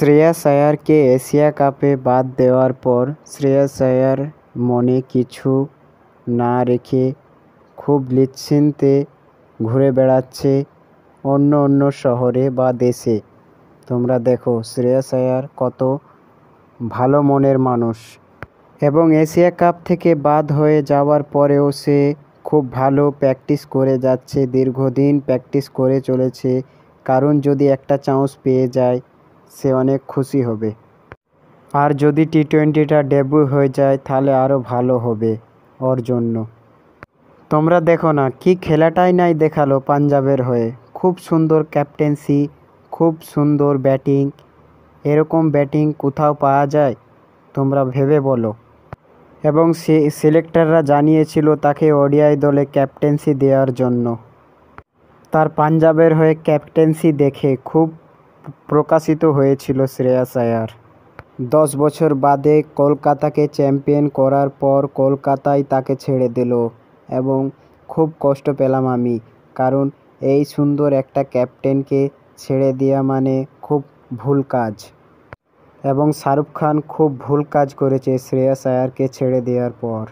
Shreyas আয়ারকে Asia কাপে বাদ দেওয়ার পর শ্রেয়াস আয়ার মনে কিছু না রেখে খুব নিশ্চিন্তে ঘুরে বেড়াচ্ছে অন্য অন্য শহরে বা দেশে। তোমরা দেখো শ্রেয়াস আয়ার কত ভালো মনের মানুষ, এবং এশিয়া কাপ থেকে বাদ হয়ে যাওয়ার পরেও সে খুব ভালো প্র্যাকটিস করে যাচ্ছে, দীর্ঘদিন প্র্যাকটিস করে চলেছে। কারণ যদি একটা চান্স পেয়ে যায় সে অনেক খুশি হবে, আর যদি টি-20টা ডেবিউ হয়ে যায় তাহলে আরও ভালো হবে ওর জন্য। তোমরা দেখো না কি খেলাটাই নাই দেখালো পাঞ্জাবের হয়ে, খুব সুন্দর ক্যাপ্টেন্সি, খুব সুন্দর ব্যাটিং। এরকম ব্যাটিং কোথাও পাওয়া যায় তোমরা ভেবে বলো। এবং সিলেক্টররা জানিয়েছিল তাকে ওডিআই দলে ক্যাপ্টেন্সি দেওয়ার জন্য। তার পাঞ্জাবের হয়ে ক্যাপ্টেন্সি দেখে খুব প্রকাশিত হয়েছিল শ্রেয়াস আয়ার। 10 বছর বাদে কলকাতাকে চ্যাম্পিয়ন করার পর কলকাতায় তাকে ছেড়ে দিল, এবং খুব কষ্ট পেলাম আমি। কারণ এই সুন্দর একটা ক্যাপ্টেনকে ছেড়ে দেওয়া মানে খুব ভুল কাজ, এবং শাহরুখ খান খুব ভুল কাজ করেছে শ্রেয়াস আয়ারকে ছেড়ে দেওয়ার পর।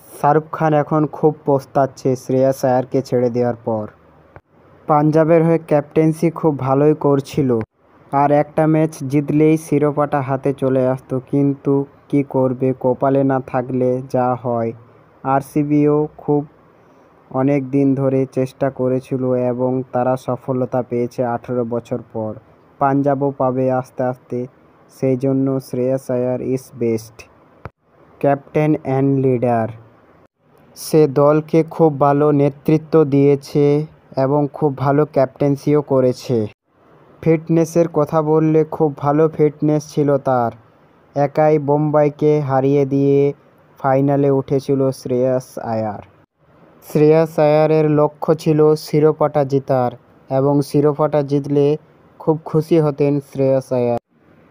শাহরুখ খান এখন খুব পস্তাচ্ছে শ্রেয়াস আয়ারকে ছেড়ে দেওয়ার পর। পাঞ্জাবের হয়ে ক্যাপ্টেন্সি খুব ভালোই করছিল, আর একটা ম্যাচ জিতলেই শিরোপাটা হাতে চলে আসতো। কিন্তু কি করবে, কপালে না থাকলে যা হয়। আরসিবিও খুব অনেক দিন ধরে চেষ্টা করেছিল এবং তারা সফলতা পেয়েছে 18 বছর পর। পাঞ্জাবও পাবে আস্তে আস্তে, সেই জন্য Shreyas Iyer is best captain and leader. সে দলকে খুব ভালো নেতৃত্ব দিয়েছে এবং খুব ভালো ক্যাপ্টেন্সিও করেছে। ফিটনেসের কথা বললে খুব ভালো ফিটনেস ছিল তার। একাই বোম্বাইকে হারিয়ে দিয়ে ফাইনালে উঠেছিল শ্রেয়াস আয়ার। শ্রেয়াস আয়ারের লক্ষ্য ছিল শিরোপাটা জেতার, এবং শিরোপাটা জিতলে খুব খুশি হতেন শ্রেয়াস আয়ার।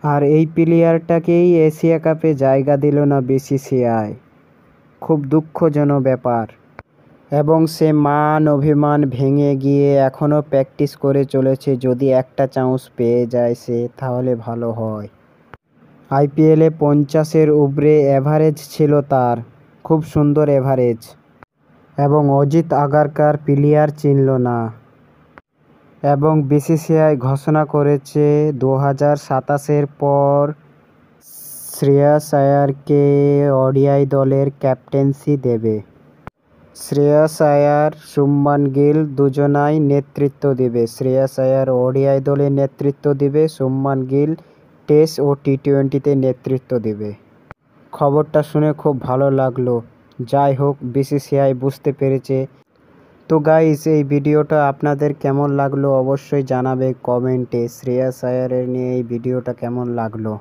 আর এই প্লেয়ারটাকেই এশিয়া কাপে জায়গা দিল না বিসিসিআই, খুব দুঃখজনক ব্যাপার। এবং সে মান অভিমান ভেঙে গিয়ে এখনও প্র্যাকটিস করে চলেছে। যদি একটা চান্স পেয়ে যায় সে তাহলে ভালো হয়। আইপিএলে 50-এর উপরে অ্যাভারেজ ছিল তার, খুব সুন্দর অ্যাভারেজ। এবং অজিত আগারকার প্লেয়ার চিনল না, এবং বিসিসিআই ঘোষণা করেছে 2027-এর পর শ্রেয়াস আয়ারকে ওডিআই দলের ক্যাপ্টেন্সি দেবে। শ্রেয়াস আয়ার, শুভমান গিল দুজনাই নেতৃত্ব দেবে। শ্রেয়াস আয়ার ওডিআই দলে নেতৃত্ব দেবে, শুভমান গিল টেস্ট ও টি-20তে নেতৃত্ব দেবে। খবরটা শুনে খুব ভালো লাগলো। যাই হোক, বিসিসিআই বুঝতে পেরেছে। তো গাইস, এই ভিডিওটা আপনাদের কেমন লাগলো অবশ্যই জানাবে কমেন্টে। শ্রেয়াস আয়ারের নিয়ে এই ভিডিওটা কেমন লাগলো।